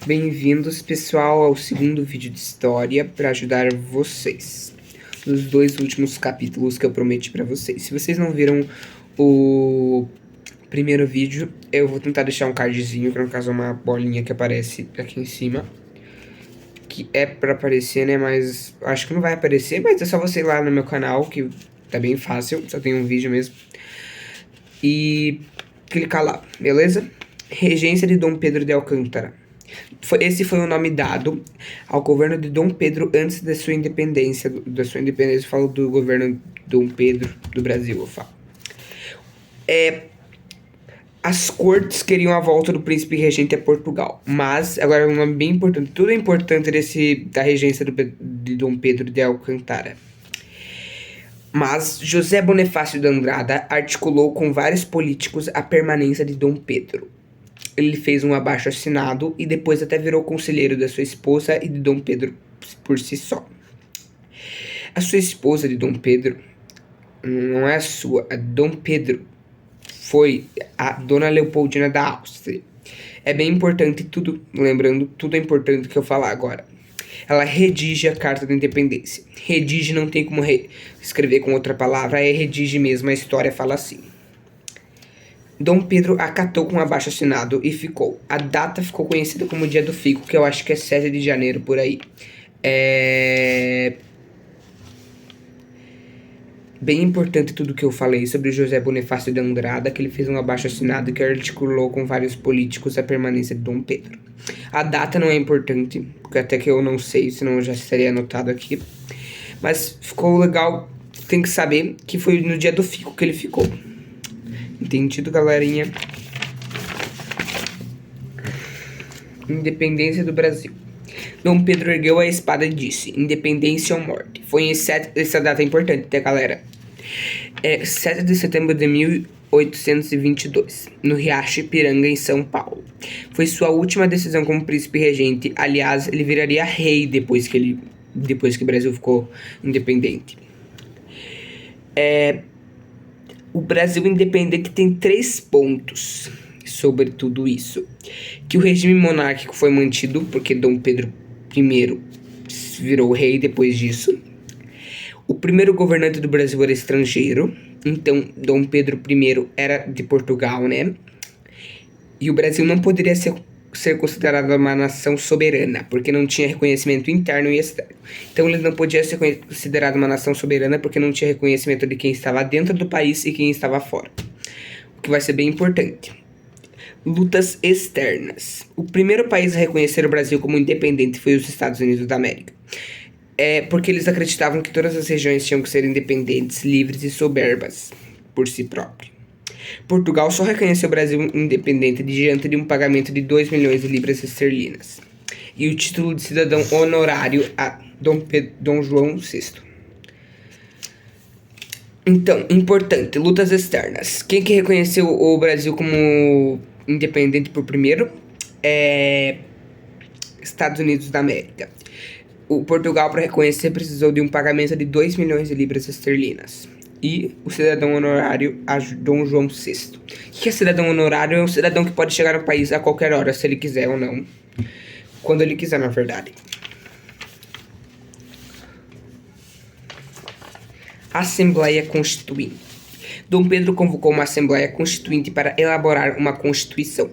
Bem-vindos, pessoal, ao segundo vídeo de história para ajudar vocês nos dois últimos capítulos que eu prometi para vocês. Se vocês não viram o primeiro vídeo, eu vou tentar deixar um cardzinho, que no caso é uma bolinha que aparece aqui em cima, que é para aparecer, né, mas acho que não vai aparecer, mas é só você ir lá no meu canal, que tá bem fácil, só tem um vídeo mesmo, e clicar lá, beleza? Regência de Dom Pedro de Alcântara. Esse foi o nome dado ao governo de Dom Pedro antes da sua independência. Eu falo do governo de Dom Pedro do Brasil, eu falo. As cortes queriam a volta do príncipe regente a Portugal. Mas, agora um nome bem importante. Tudo é importante da regência de Dom Pedro de Alcântara. Mas José Bonifácio de Andrada articulou com vários políticos a permanência de Dom Pedro. Ele fez um abaixo-assinado e depois até virou conselheiro da sua esposa e de Dom Pedro por si só. A sua esposa de Dom Pedro não é a sua, a Dom Pedro foi a Dona Leopoldina da Áustria. É bem importante tudo, lembrando, tudo é importante que eu falar agora. Ela redige a Carta da Independência. Redige não tem como escrever com outra palavra, é redige mesmo, a história fala assim. Dom Pedro acatou com um abaixo-assinado e ficou. A data ficou conhecida como Dia do Fico, que eu acho que é 7 de janeiro, por aí. Bem importante tudo que eu falei sobre José Bonifácio de Andrada, que ele fez um abaixo-assinado que articulou com vários políticos a permanência de Dom Pedro. A data não é importante, porque até que eu não sei, senão eu já estaria anotado aqui. Mas ficou legal, tem que saber que foi no Dia do Fico que ele ficou. Entendido, galerinha? Independência do Brasil. Dom Pedro ergueu a espada e disse: independência ou morte. Foi essa data importante, tá, galera? 7 de setembro de 1822, no Riacho Ipiranga, em São Paulo. Foi sua última decisão como príncipe regente. Aliás, ele viraria rei depois que o Brasil ficou independente. O Brasil independente tem 3 pontos sobre tudo isso. Que o regime monárquico foi mantido, porque Dom Pedro I virou rei depois disso. O primeiro governante do Brasil era estrangeiro, então Dom Pedro I era de Portugal, né? E o Brasil não poderia ser considerado uma nação soberana, porque não tinha reconhecimento interno e externo. Então ele não podia ser considerado uma nação soberana porque não tinha reconhecimento de quem estava dentro do país e quem estava fora. O que vai ser bem importante. Lutas externas. O primeiro país a reconhecer o Brasil como independente foi os Estados Unidos da América. Porque eles acreditavam que todas as regiões tinham que ser independentes, livres e soberbas por si próprios. Portugal só reconheceu o Brasil independente diante de um pagamento de 2 milhões de libras esterlinas e o título de cidadão honorário a Dom João VI. Então, importante, lutas externas. Quem que reconheceu o Brasil como independente por primeiro? Estados Unidos da América. O Portugal, para reconhecer, precisou de um pagamento de 2 milhões de libras esterlinas. E o cidadão honorário a Dom João VI. O que é cidadão honorário? É um cidadão que pode chegar no país a qualquer hora, se ele quiser ou não. Quando ele quiser, na verdade. Assembleia Constituinte. Dom Pedro convocou uma Assembleia Constituinte para elaborar uma Constituição.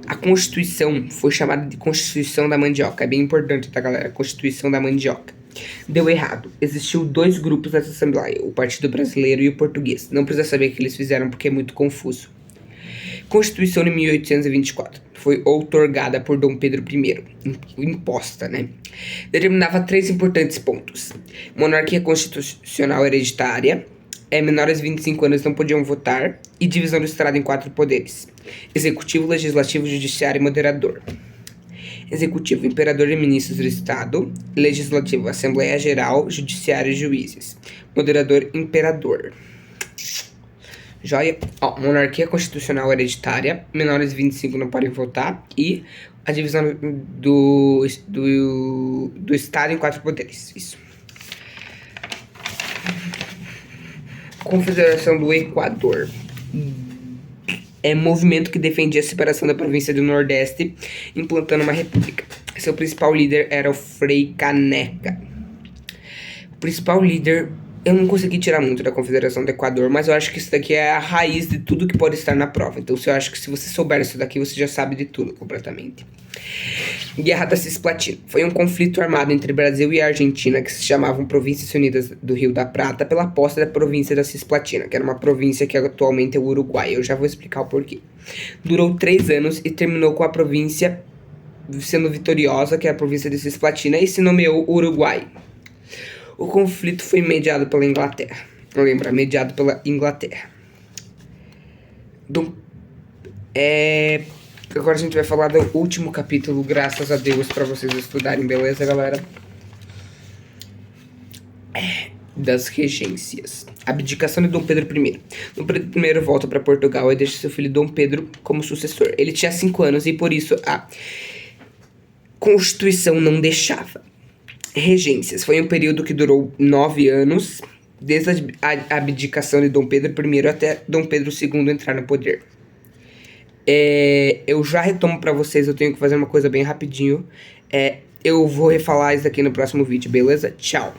A Constituição foi chamada de Constituição da Mandioca. É bem importante, tá, galera? Constituição da Mandioca. Deu errado. Existiu 2 grupos nessa Assembleia, o Partido Brasileiro e o Português. Não precisa saber o que eles fizeram porque é muito confuso. Constituição de 1824. Foi outorgada por Dom Pedro I. Imposta, né? Determinava 3 importantes pontos. Monarquia constitucional hereditária. Menores de 25 anos não podiam votar. E divisão do Estado em 4 poderes. Executivo, Legislativo, Judiciário e Moderador. Executivo, Imperador e Ministros do Estado. Legislativo, Assembleia Geral, Judiciário e Juízes. Moderador, Imperador. Joia. Monarquia constitucional hereditária. Menores de 25 não podem votar. E a divisão do Estado em 4 poderes. Isso. Confederação do Equador. movimento que defendia a separação da província do Nordeste, implantando uma república. Seu principal líder era o Frei Caneca. O principal líder, eu não consegui tirar muito da Confederação do Equador, mas eu acho que isso daqui é a raiz de tudo que pode estar na prova. Então, eu acho que se você souber isso daqui, você já sabe de tudo completamente. Guerra da Cisplatina. Foi um conflito armado entre Brasil e Argentina que se chamavam Províncias Unidas do Rio da Prata pela posse da província da Cisplatina, que era uma província que atualmente é o Uruguai. Eu já vou explicar o porquê. Durou 3 anos e terminou com a província sendo vitoriosa, que é a província de Cisplatina, e se nomeou Uruguai. O conflito foi mediado pela Inglaterra. Lembra, mediado pela Inglaterra. Agora a gente vai falar do último capítulo, graças a Deus, pra vocês estudarem, beleza, galera? Das regências. Abdicação de Dom Pedro I. Dom Pedro I volta para Portugal e deixa seu filho Dom Pedro como sucessor. Ele tinha 5 anos e por isso a Constituição não deixava. Regências. Foi um período que durou 9 anos, desde a abdicação de Dom Pedro I até Dom Pedro II entrar no poder. Eu já retomo pra vocês, eu tenho que fazer uma coisa bem rapidinho. Eu vou refalar isso aqui no próximo vídeo, beleza? Tchau!